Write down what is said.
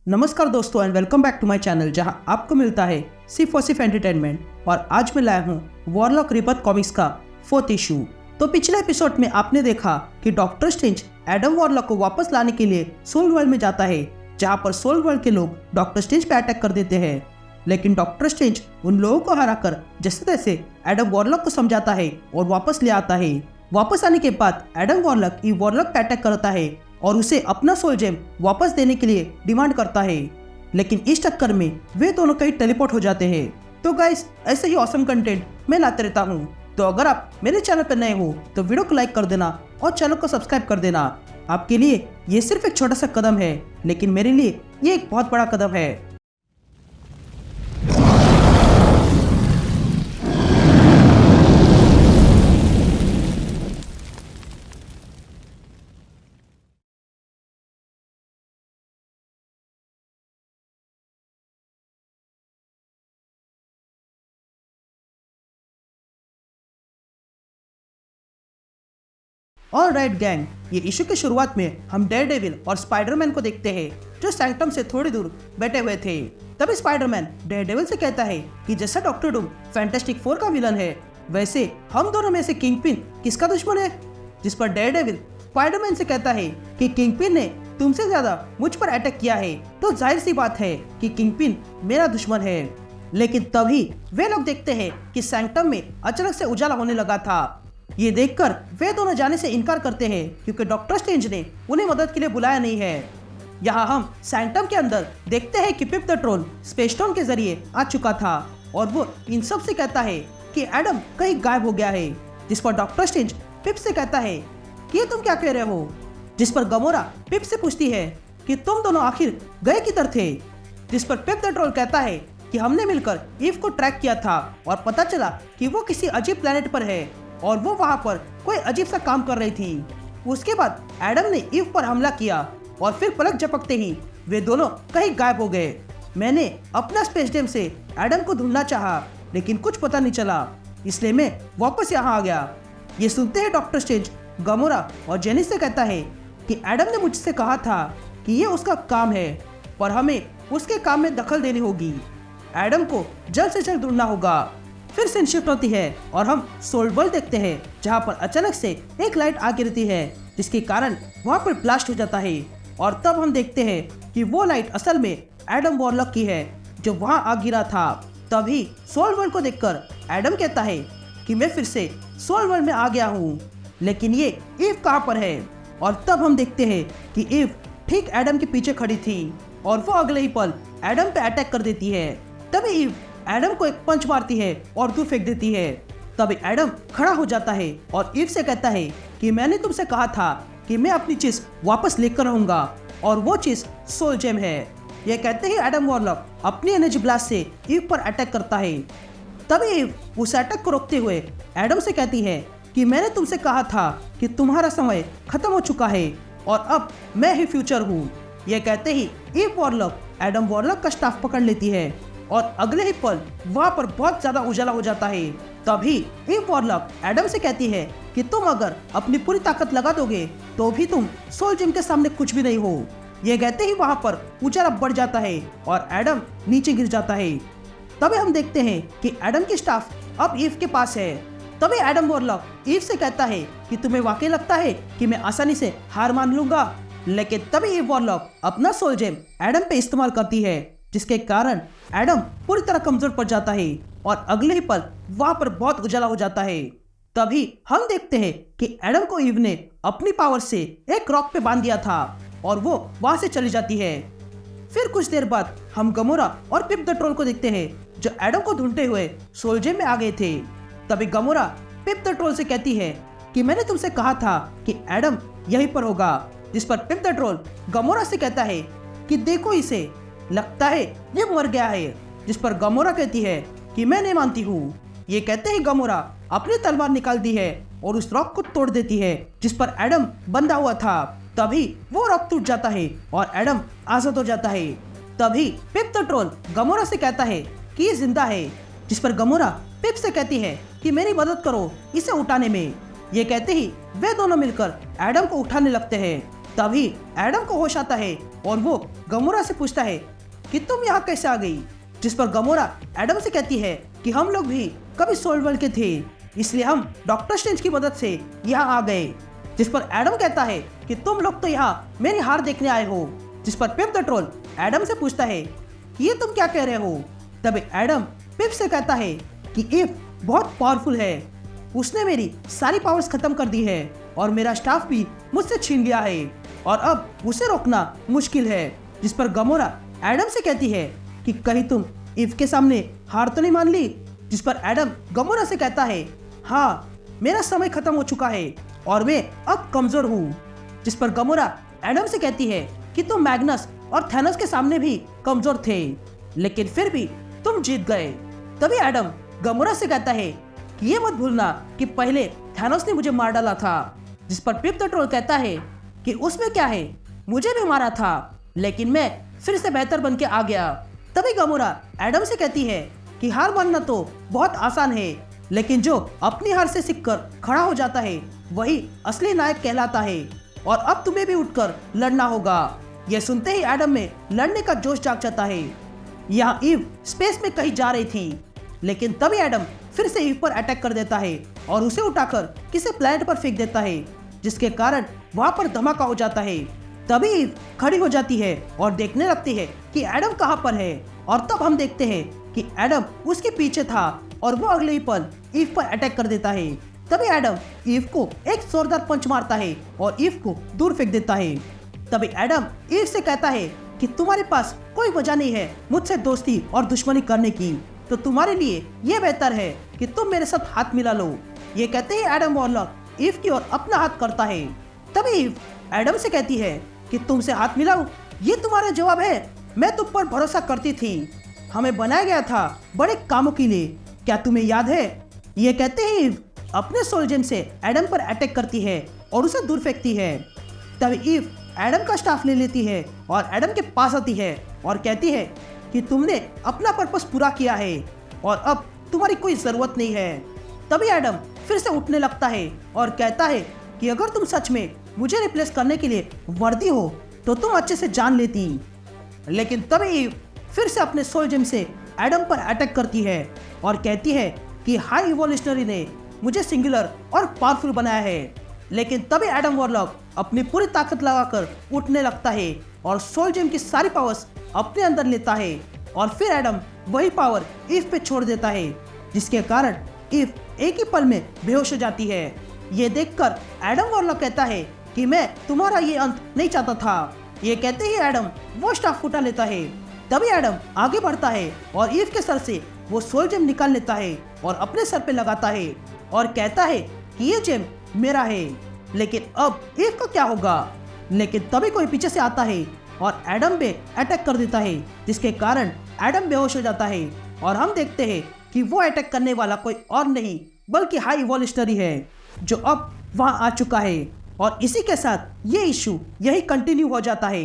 नमस्कार दोस्तों and welcome back to my channel जहां आपको मिलता है सिर्फ और सिर्फ एंटरटेनमेंट। और आज मैं लाया हूं वॉरलॉक रिबर्थ कॉमिक्स का 4th इशू। तो पिछले एपिसोड में आपने देखा कि डॉक्टर स्ट्रेंज एडम वॉरलॉक को वापस लाने के लिए सोल वर्ल्ड में जाता है, जहां पर सोल वर्ल्ड के लोग डॉक्टर स्ट्रेंज पे अटैक कर देते हैं। लेकिन डॉक्टर स्ट्रेंज उन लोगों को हराकर जैसे तैसे एडम वॉरलॉक को समझाता है और वापस ले आता है। वापस आने के बाद एडम वॉरलॉक ई वॉरलॉक पे अटैक करता है और उसे अपना सोल जेम वापस देने के लिए डिमांड करता है। लेकिन इस चक्कर में वे दोनों कहीं टेलीपोर्ट हो जाते हैं। तो गाइस, ऐसे ही ऑसम कंटेंट मैं लाते रहता हूँ। तो अगर आप मेरे चैनल पर नए हो तो वीडियो को लाइक कर देना और चैनल को सब्सक्राइब कर देना। आपके लिए ये सिर्फ एक छोटा सा कदम है, लेकिन मेरे लिए ये एक बहुत बड़ा कदम है। ऑलराइट गैंग, ये इशू की शुरुआत में हम डेयरडेविल और स्पाइडरमैन को देखते हैं जो सैंक्टम से थोड़ी दूर बैठे हुए थे। तभी स्पाइडरमैन डेयरडेविल से कहता है कि जैसा डॉक्टर डूम फैंटास्टिक फोर का विलन है, वैसे हम दोनों में से किंगपिन किसका दुश्मन है। जिस पर डेयरडेविल स्पाइडरमैन से कहता है कि किंगपिन ने तुमसे ज्यादा मुझ पर अटैक किया है, तो जाहिर सी बात है कि किंगपिन मेरा दुश्मन है। लेकिन तभी वे लोग देखते हैं कि सैंक्टम में अचानक से उजाला होने लगा था। ये देखकर वे दोनों जाने से इनकार करते हैं क्योंकि डॉक्टर स्ट्रेंज ने उन्हें मदद के लिए बुलाया नहीं है। यहाँ हम सैंक्टम के अंदर देखते हैं कि पिप द ट्रोल स्पेस स्टोन के जरिए आ चुका था और वो इन सब से कहता है कि एडम कहीं गायब हो गया है। जिस पर डॉक्टर स्ट्रेंज पिप से कहता है कि ये तुम क्या कह रहे हो। जिस पर गमोरा पिप से पूछती है कि तुम दोनों आखिर गए किधर थे। जिस पर पिप द ट्रोल कहता है कि हमने मिलकर ईव को ट्रैक किया था और पता चला कि वो किसी अजीब प्लेनेट पर है और वो वहां पर कोई अजीब सा काम कर रही थी। उसके बाद एडम ने ईव पर हमला किया और फिर पलक झपकते ही वे दोनों कहीं गायब हो गए। मैंने अपना स्पेस जेम से एडम को ढूंढना चाहा, लेकिन कुछ पता नहीं चला, इसलिए मैं वापस यहाँ आ गया। ये सुनते हैं डॉक्टर स्ट्रेंज गमोरा और जेनिस से कहता है कि एडम ने मुझसे कहा था कि ये उसका काम है, पर हमें उसके काम में दखल देनी होगी। एडम को जल्द से जल्द ढूंढना होगा। फिर सीन शिफ्ट होती है और हम सोल वर्ल्ड देखते हैं, जहां पर अचानक से एक लाइट आ गिरती है, जिसके कारण वहां पर ब्लास्ट हो जाता है। और तब हम देखते हैं कि वो लाइट असल में एडम वॉरलॉक की है जो वहां आ गिरा था। तभी सोल वर्ल्ड को देखकर एडम कहता है कि मैं फिर से सोल वर्ल्ड में आ गया हूँ, लेकिन ये ईव कहाँ पर है। और तब हम देखते हैं कि ईव ठीक एडम के पीछे खड़ी थी और वो अगले ही पल एडम पे अटैक कर देती है। तभी ईव एडम को एक पंच मारती है और दूर फेंक देती है। तभी एडम खड़ा हो जाता है और ईव से कहता है कि मैंने तुमसे कहा था कि मैं अपनी चीज वापस लेकर आऊंगा, और वो चीज सोल जेम है। ये कहते ही एडम वॉरलॉक अपनी एनर्जी ब्लास्ट से ईव पर अटैक करता है। तभी ईव उस अटैक को रोकते हुए एडम से कहती है कि मैंने तुमसे कहा था कि तुम्हारा समय खत्म हो चुका है और अब मैं ही फ्यूचर हूँ। ये कहते ही ईव वॉरलॉक एडम वॉरलॉक का स्टाफ पकड़ लेती है और अगले ही पल वहां पर बहुत ज्यादा उजाला हो जाता है। तभी ईव वॉरलॉक एडम से कहती है कि तुम अगर अपनी पूरी ताकत लगा दोगे तो भी तुम सोल जेम के सामने कुछ भी नहीं हो। ये कहते ही वहां पर उजाला बढ़ जाता है और एडम नीचे गिर जाता है। तभी हम देखते हैं कि एडम की स्टाफ अब ईव के पास है। तभी एडम वॉरलॉक ईव से कहता है कि तुम्हें वाकई लगता है कि मैं आसानी से हार मान लूंगा। लेकिन तभी ईव वॉरलॉक अपना सोल जेम एडम पे इस्तेमाल करती है, जिसके कारण एडम पूरी तरह कमजोर पड़ जाता है और अगले ही पल वहां पर बहुत उजाला हो जाता है। तभी हम देखते हैं कि एडम को ईव ने अपनी पावर से एक रॉक पे बांध दिया था और वो वहां से चली जाती है। फिर कुछ देर बाद हम गमोरा और पिप द ट्रोल को देखते हैं जो एडम को ढूंढते हुए सोल जेम में आ गए थे। तभी गमोरा पिप द ट्रोल से कहती है कि मैंने तुमसे कहा था कि एडम यहीं पर होगा। जिस पर पिप द ट्रोल गमोरा से कहता है कि देखो इसे, लगता है ये मर गया है। जिस पर गमोरा कहती है कि मैं नहीं मानती हूँ। ये कहते ही गमोरा अपनी तलवार निकालती है और उस रॉक को तोड़ देती है जिस पर एडम बंधा हुआ था। तभी वो रॉक टूट जाता है और एडम आजाद हो जाता है। तभी पिप द ट्रोल गमोरा से कहता है कि ये जिंदा है। जिस पर गमोरा पिप से कहती है कि मेरी मदद करो इसे उठाने में। ये कहते ही वे दोनों मिलकर एडम को उठाने लगते हैं। तभी एडम को होश आता है और वो गमोरा से पूछता है कि तुम यहाँ कैसे आ गई, जिस पर गमोरा एडम से कहती है कि हम लोग भी कभी सोल वर्ल्ड के थे, इसलिए हम डॉक्टर स्ट्रेंज की मदद से यहाँ आ गए। जिस पर एडम कहता है कि तुम लोग तो यहाँ मेरी हार देखने आए हो। जिस पर पिप द ट्रोल एडम से पूछता है कि ये तुम क्या कह रहे हो। तभी एडम पिप से कहता है कि इफ बहुत पावरफुल है, उसने मेरी सारी पावर्स खत्म कर दी है और मेरा स्टाफ भी मुझसे छीन लिया है और अब उसे रोकना मुश्किल है। जिस पर गमोरा एडम से कहती है कि कहीं तुम इफ के सामने हार तो नहीं मान ली। जिस पर एडम गमोरा से कहता है हाँ, मेरा समय खत्म हो चुका है और मैं अब कमजोर हूँ। जिस पर गमोरा एडम से कहती है कि तुम मैग्नस और थैनोस के सामने भी कमजोर थे, लेकिन फिर भी तुम जीत गए। तभी एडम गमोरा से कहता है कि ये मत भूलना कि पहले थैनोस ने मुझे मार डाला था। जिस पर पिप द ट्रोल कहता है कि उसमें क्या है, मुझे भी मारा था, लेकिन मैं फिर से बेहतर बन के आ गया। तभी गमोरा एडम से कहती है कि हार मानना तो बहुत आसान है, लेकिन जो अपनी हार से सीखकर खड़ा हो जाता है वही असली नायक कहलाता है और अब तुम्हें भी उठकर लड़ना होगा। यह सुनते ही एडम में लड़ने का जोश जाग जाता है। यहाँ ईव स्पेस में कहीं जा रही थी, लेकिन तभी एडम फिर से ईव पर अटैक कर देता है और उसे उठाकर किसी प्लेनेट पर फेंक देता है, जिसके कारण वहां पर धमाका हो जाता है। तभी ईव खड़ी हो जाती है और देखने लगती है कि एडम कहां पर है और तब हम देखते हैं कि एडम उसके पीछे था और वो अगले ही पल ईव पर अटैक कर देता है। तभी एडम ईव को एक जोरदार पंच मारता है और ईव को दूर फेंक देता है। तभी एडम ईव से कहता है कि तुम्हारे पास कोई वजह नहीं है मुझसे दोस्ती और दुश्मनी करने की, तो तुम्हारे लिए ये बेहतर है कि तुम मेरे साथ हाथ मिला लो। ये कहते ही एडम वॉरलॉक ईव की ओर अपना हाथ करता है। तभी ईव एडम से कहती है कि तुमसे हाथ मिलाऊं, ये तुम्हारा जवाब है? मैं तुम पर भरोसा करती थी, हमें बनाया गया था बड़े कामों के लिए, क्या तुम्हें याद है? ये कहते ही ईव अपने सोल जेम से एडम पर अटैक करती है और उसे दूर फेंकती है। तभी ईव एडम का स्टाफ ले लेती है और एडम के पास आती है और कहती है कि तुमने अपना पर्पस पूरा किया है और अब तुम्हारी कोई जरूरत नहीं है। तभी एडम फिर से उठने लगता है और कहता है कि अगर तुम सच में मुझे रिप्लेस करने के लिए वर्दी हो तो तुम अच्छे से जान लेती। लेकिन तभी ईव फिर से अपने सोल जेम से एडम पर अटैक करती है और कहती है कि हाई इवोल्यूशनरी ने मुझे सिंगुलर और पावरफुल बनाया है। लेकिन तभी एडम वॉरलॉक अपनी पूरी ताकत लगाकर उठने लगता है और सोल जेम की सारी पावर्स अपने अंदर लेता है और फिर एडम वही पावर ईव पे छोड़ देता है, जिसके कारण ईव एक ही पल में बेहोश हो जाती है। ये देखकर एडम वॉरलॉक कहता है कि मैं तुम्हारा ये अंत नहीं चाहता था। ये कहते ही एडम वो स्टाफ उठा लेता है। तभी एडम आगे बढ़ता है और ईव के सर से वो सोल जेम निकाल लेता है और अपने सर पे लगाता है और कहता है कि ये जेम मेरा है। लेकिन अब ईव का क्या होगा? लेकिन तभी कोई पीछे से आता है और एडम पे अटैक कर देता है, जिसके कारण एडम बेहोश हो जाता है और हम देखते हैं कि वो अटैक करने वाला कोई और नहीं बल्कि हाई इवोल्यूशनरी है, जो अब वहां आ चुका है। और इसी के साथ ये इशू यही कंटिन्यू हो जाता है।